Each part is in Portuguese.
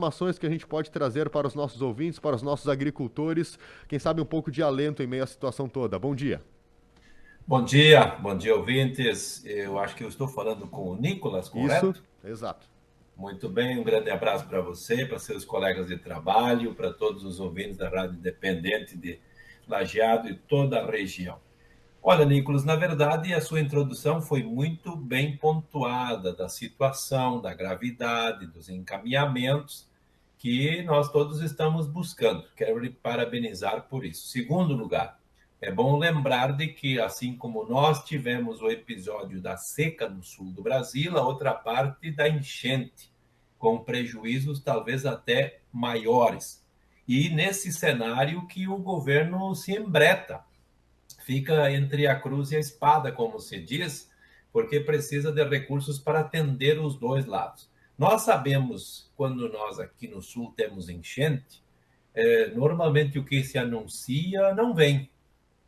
Informações que a gente pode trazer para os nossos ouvintes, para os nossos agricultores, quem sabe um pouco de alento em meio à situação toda. Bom dia. Bom dia, ouvintes. Eu acho que eu estou falando com o Nicolas, Isso, correto? exato. Muito bem, um grande abraço para você, para seus colegas de trabalho, para todos os ouvintes da Rádio Independente de Lajeado e toda a região. Olha, Nicolas, na verdade, a sua introdução foi muito bem pontuada da situação, da gravidade, dos encaminhamentos que nós todos estamos buscando. Quero lhe parabenizar por isso. Segundo lugar, é bom lembrar de que, assim como nós tivemos o episódio da seca no sul do Brasil, a outra parte da enchente, com prejuízos talvez até maiores. E nesse cenário que o governo se embreta, fica entre a cruz e a espada, como se diz, porque precisa de recursos para atender os dois lados. Nós sabemos, quando nós aqui no Sul temos enchente, normalmente o que se anuncia não vem.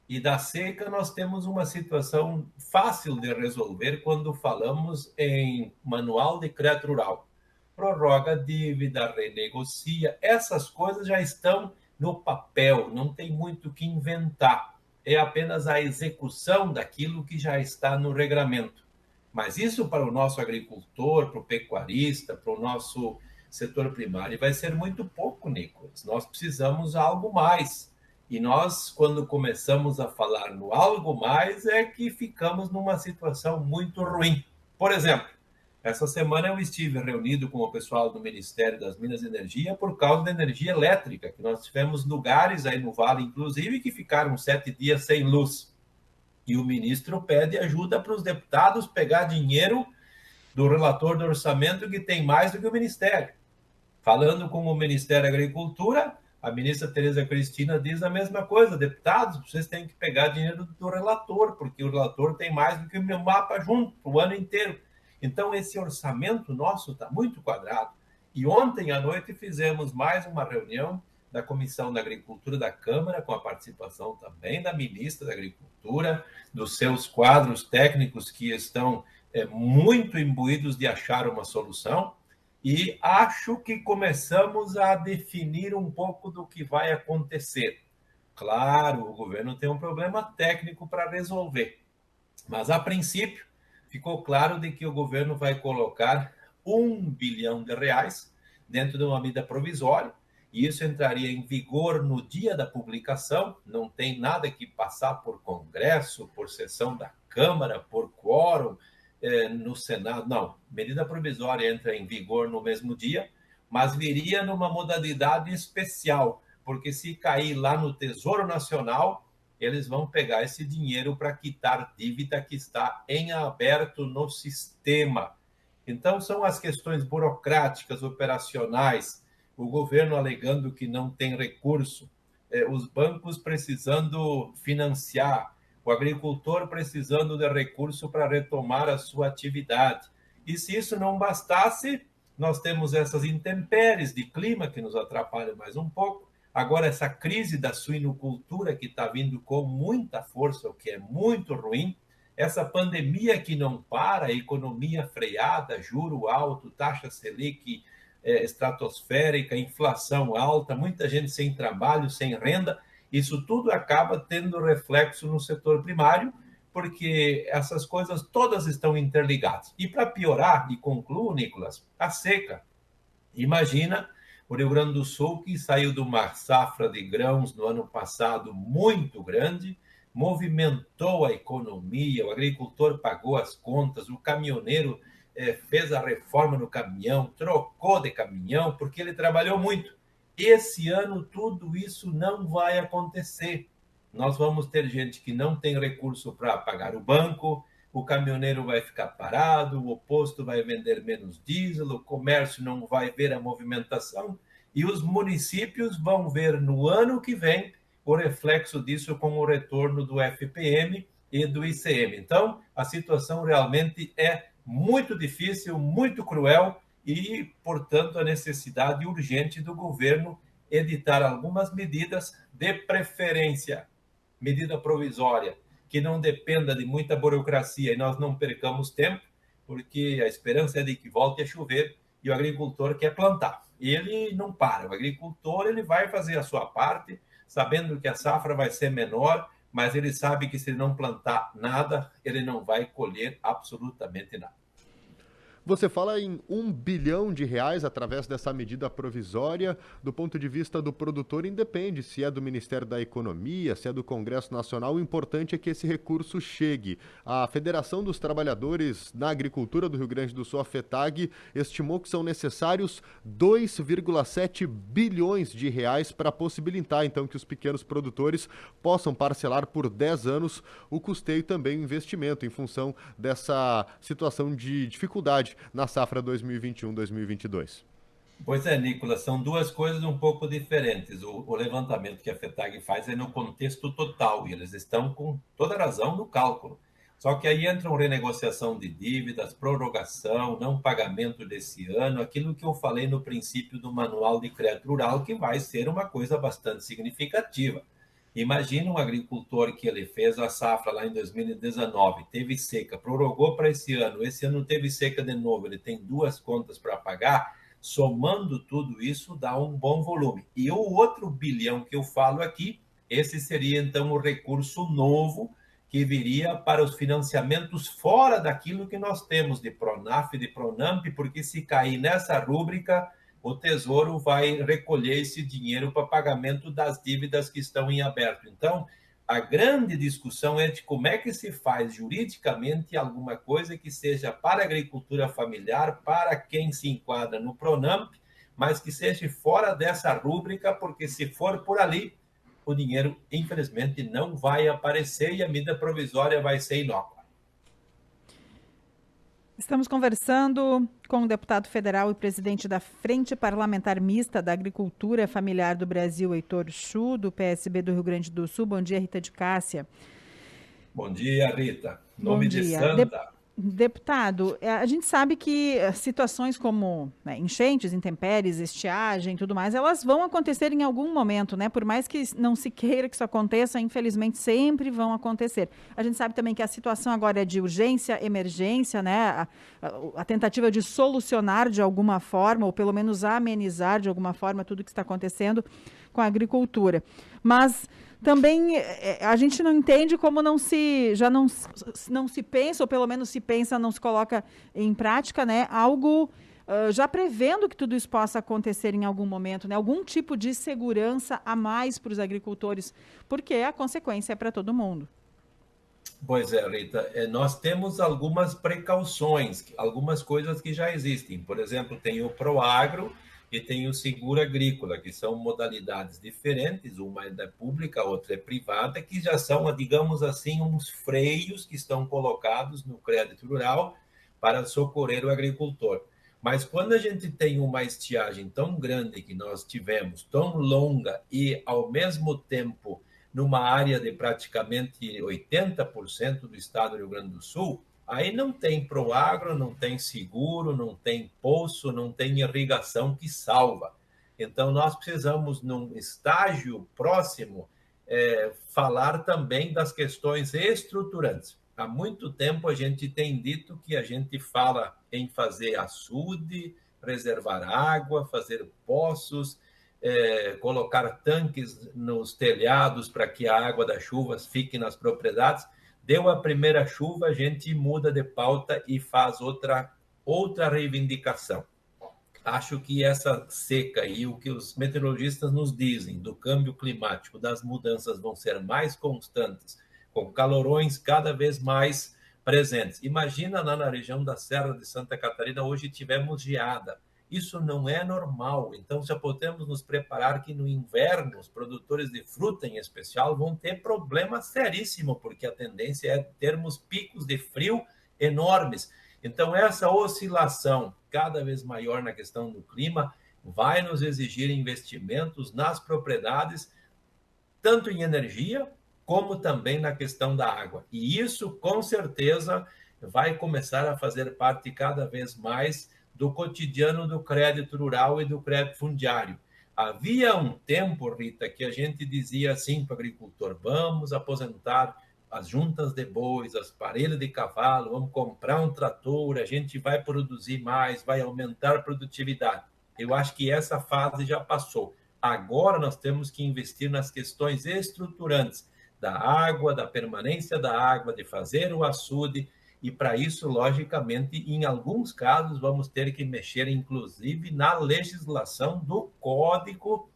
E da seca nós temos uma situação fácil de resolver quando falamos em manual de crédito rural. Prorroga dívida, renegocia, essas coisas já estão no papel, não tem muito o que inventar. É apenas a execução daquilo que já está no regramento. Mas isso para o nosso agricultor, para o pecuarista, para o nosso setor primário, vai ser muito pouco, Nicolas. Nós precisamos de algo mais. E nós, quando começamos a falar no algo mais, é que ficamos numa situação muito ruim. Por exemplo, essa semana eu estive reunido com o pessoal do Ministério das Minas e Energia por causa da energia elétrica, que nós tivemos lugares aí no Vale, inclusive, que ficaram 7 dias sem luz. E o ministro pede ajuda para os deputados pegar dinheiro do relator do orçamento que tem mais do que o Ministério. Falando com o Ministério da Agricultura, a ministra Tereza Cristina diz a mesma coisa: deputados, vocês têm que pegar dinheiro do relator, porque o relator tem mais do que o meu mapa junto, o ano inteiro. Então, esse orçamento nosso está muito quadrado. E ontem à noite fizemos mais uma reunião da Comissão da Agricultura da Câmara, com a participação também da ministra da Agricultura, dos seus quadros técnicos que estão muito imbuídos de achar uma solução. E acho que começamos a definir um pouco do que vai acontecer. Claro, o governo tem um problema técnico para resolver, mas a princípio ficou claro de que o governo vai colocar R$ 1 bilhão dentro de uma medida provisória, e isso entraria em vigor no dia da publicação. Não tem nada que passar por Congresso, por sessão da Câmara, por quórum, no Senado. Não, medida provisória entra em vigor no mesmo dia, mas viria numa modalidade especial, porque se cair lá no Tesouro Nacional, eles vão pegar esse dinheiro para quitar dívida que está em aberto no sistema. Então, são as questões burocráticas, operacionais, o governo alegando que não tem recurso, os bancos precisando financiar, o agricultor precisando de recurso para retomar a sua atividade. E se isso não bastasse, nós temos essas intempéries de clima que nos atrapalham mais um pouco. Agora, essa crise da suinocultura que está vindo com muita força, o que é muito ruim. Essa pandemia que não para, economia freada, juro alto, taxa Selic estratosférica, inflação alta, muita gente sem trabalho, sem renda. Isso tudo acaba tendo reflexo no setor primário, porque essas coisas todas estão interligadas. E para piorar, e concluo, Nicolas, a seca. Imagina o Rio Grande do Sul, que saiu de uma safra de grãos no ano passado muito grande, movimentou a economia, o agricultor pagou as contas, o caminhoneiro fez a reforma no caminhão, trocou de caminhão, porque ele trabalhou muito. Esse ano tudo isso não vai acontecer. Nós vamos ter gente que não tem recurso para pagar o banco, o caminhoneiro vai ficar parado, o posto vai vender menos diesel, o comércio não vai ver a movimentação, e os municípios vão ver no ano que vem o reflexo disso com o retorno do FPM e do ICM. Então, a situação realmente é muito difícil, muito cruel, e, portanto, a necessidade urgente do governo editar algumas medidas, de preferência medida provisória, que não dependa de muita burocracia e nós não percamos tempo, porque a esperança é de que volte a chover e o agricultor quer plantar. Ele não para, o agricultor ele vai fazer a sua parte, sabendo que a safra vai ser menor, mas ele sabe que se ele não plantar nada, ele não vai colher absolutamente nada. Você fala em R$ 1 bilhão através dessa medida provisória. Do ponto de vista do produtor, independe se é do Ministério da Economia, se é do Congresso Nacional, o importante é que esse recurso chegue. A Federação dos Trabalhadores na Agricultura do Rio Grande do Sul, a FETAG, estimou que são necessários R$ 2,7 bilhões para possibilitar, então, que os pequenos produtores possam parcelar por 10 anos o custeio e também o investimento em função dessa situação de dificuldade na safra 2021-2022. Pois é, Nicolas, são duas coisas um pouco diferentes. O levantamento que a FETAG faz é no contexto total, e eles estão com toda razão no cálculo. Só que aí entram renegociação de dívidas, prorrogação, não pagamento desse ano, aquilo que eu falei no princípio do Manual de Crédito Rural, que vai ser uma coisa bastante significativa. Imagina um agricultor que ele fez a safra lá em 2019, teve seca, prorrogou para esse ano teve seca de novo, ele tem 2 contas para pagar, somando tudo isso dá um bom volume. E o outro bilhão que eu falo aqui, esse seria então o recurso novo que viria para os financiamentos fora daquilo que nós temos de Pronaf, de Pronamp, porque se cair nessa rúbrica, o Tesouro vai recolher esse dinheiro para pagamento das dívidas que estão em aberto. Então, a grande discussão é de como é que se faz juridicamente alguma coisa que seja para a agricultura familiar, para quem se enquadra no Pronamp, mas que seja fora dessa rúbrica, porque se for por ali, o dinheiro, infelizmente, não vai aparecer e a medida provisória vai ser inócua. Estamos conversando com o deputado federal e presidente da Frente Parlamentar Mista da Agricultura Familiar do Brasil, Heitor Chu, do PSB do Rio Grande do Sul. Bom dia, Rita de Cássia. Bom dia, Rita. Nome de santa. Deputado, a gente sabe que situações como enchentes, intempéries, estiagem e tudo mais, elas vão acontecer em algum momento, né? Por mais que não se queira que isso aconteça, infelizmente sempre vão acontecer. A gente sabe também que a situação agora é de urgência, emergência, né? A tentativa de solucionar de alguma forma, ou pelo menos amenizar de alguma forma tudo que está acontecendo com a agricultura. Mas também a gente não entende como não se pensa, ou pelo menos se pensa, não se coloca em prática, né, algo já prevendo que tudo isso possa acontecer em algum momento, né, algum tipo de segurança a mais para os agricultores, porque a consequência é para todo mundo. Pois é, Rita, nós temos algumas precauções, algumas coisas que já existem. Por exemplo, tem o Proagro, e tem o seguro agrícola, que são modalidades diferentes, uma é pública, a outra é privada, que já são, digamos assim, uns freios que estão colocados no crédito rural para socorrer o agricultor. Mas quando a gente tem uma estiagem tão grande que nós tivemos, tão longa, e ao mesmo tempo numa área de praticamente 80% do estado do Rio Grande do Sul, aí não tem Proagro, não tem seguro, não tem poço, não tem irrigação que salva. Então, nós precisamos, num estágio próximo, falar também das questões estruturantes. Há muito tempo a gente tem dito que a gente fala em fazer açude, reservar água, fazer poços, colocar tanques nos telhados para que a água das chuvas fique nas propriedades. Deu a primeira chuva, a gente muda de pauta e faz outra reivindicação. Acho que essa seca e o que os meteorologistas nos dizem do câmbio climático, das mudanças vão ser mais constantes, com calorões cada vez mais presentes. Imagina lá na região da Serra de Santa Catarina, hoje tivemos geada. Isso não é normal, então já podemos nos preparar que no inverno os produtores de fruta em especial vão ter problema seríssimo, porque a tendência é termos picos de frio enormes. Então essa oscilação cada vez maior na questão do clima vai nos exigir investimentos nas propriedades, tanto em energia como também na questão da água. E isso com certeza vai começar a fazer parte cada vez mais do cotidiano do crédito rural e do crédito fundiário. Havia um tempo, Rita, que a gente dizia assim para o agricultor, vamos aposentar as juntas de bois, as parelhas de cavalo, vamos comprar um trator, a gente vai produzir mais, vai aumentar a produtividade. Eu acho que essa fase já passou. Agora nós temos que investir nas questões estruturantes da água, da permanência da água, de fazer o açude, e para isso, logicamente, em alguns casos, vamos ter que mexer, inclusive, na legislação do Código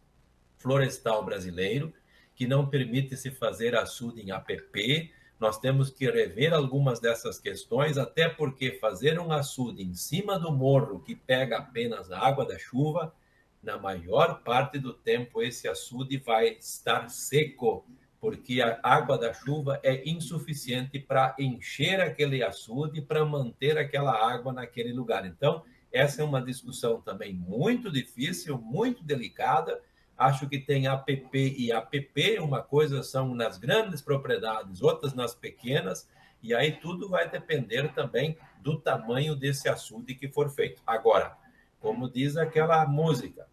Florestal Brasileiro, que não permite se fazer açude em APP. Nós temos que rever algumas dessas questões, até porque fazer um açude em cima do morro que pega apenas a água da chuva, na maior parte do tempo esse açude vai estar seco, porque a água da chuva é insuficiente para encher aquele açude, para manter aquela água naquele lugar. Então, essa é uma discussão também muito difícil, muito delicada. Acho que tem APP e APP, uma coisa são nas grandes propriedades, outras nas pequenas, e aí tudo vai depender também do tamanho desse açude que for feito. Agora, como diz aquela música,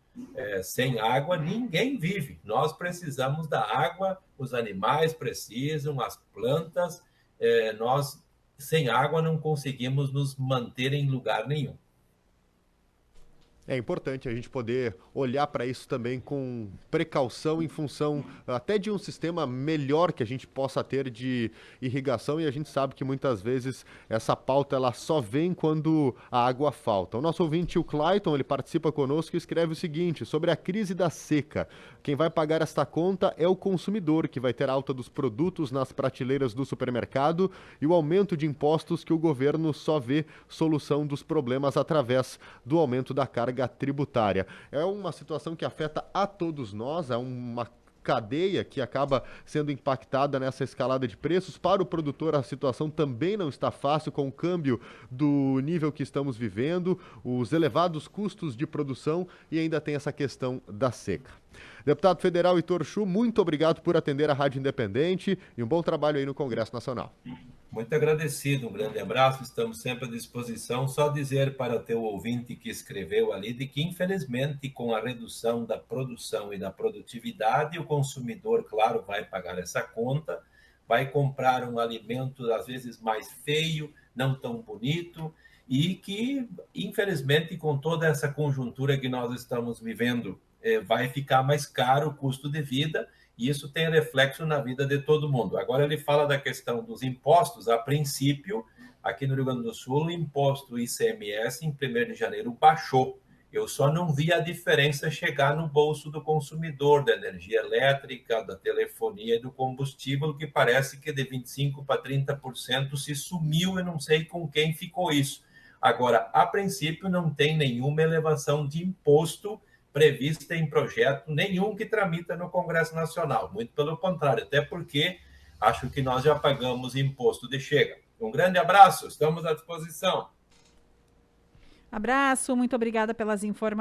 sem água ninguém vive. Nós precisamos da água, os animais precisam, as plantas. Nós, sem água, não conseguimos nos manter em lugar nenhum. É importante a gente poder olhar para isso também com precaução em função até de um sistema melhor que a gente possa ter de irrigação, e a gente sabe que muitas vezes essa pauta ela só vem quando a água falta. O nosso ouvinte, o Clayton, ele participa conosco e escreve o seguinte sobre a crise da seca. Quem vai pagar esta conta é o consumidor, que vai ter alta dos produtos nas prateleiras do supermercado e o aumento de impostos que o governo só vê solução dos problemas através do aumento da carga tributária. É uma situação que afeta a todos nós, é uma cadeia que acaba sendo impactada nessa escalada de preços. Para o produtor, a situação também não está fácil com o câmbio do nível que estamos vivendo, os elevados custos de produção e ainda tem essa questão da seca. Deputado federal Heitor Chu, muito obrigado por atender a Rádio Independente e um bom trabalho aí no Congresso Nacional. Muito agradecido, um grande abraço, estamos sempre à disposição. Só dizer para teu ouvinte que escreveu ali de que, infelizmente, com a redução da produção e da produtividade, o consumidor, claro, vai pagar essa conta, vai comprar um alimento, às vezes, mais feio, não tão bonito, e que, infelizmente, com toda essa conjuntura que nós estamos vivendo, vai ficar mais caro o custo de vida, e isso tem reflexo na vida de todo mundo. Agora ele fala da questão dos impostos. A princípio, aqui no Rio Grande do Sul, o imposto ICMS em 1º de janeiro baixou. Eu só não vi a diferença chegar no bolso do consumidor, da energia elétrica, da telefonia e do combustível, que parece que de 25% para 30% se sumiu, eu não sei com quem ficou isso. Agora, a princípio, não tem nenhuma elevação de imposto prevista em projeto nenhum que tramita no Congresso Nacional. Muito pelo contrário, até porque acho que nós já pagamos imposto de chega. Um grande abraço, estamos à disposição. Abraço, muito obrigada pelas informações.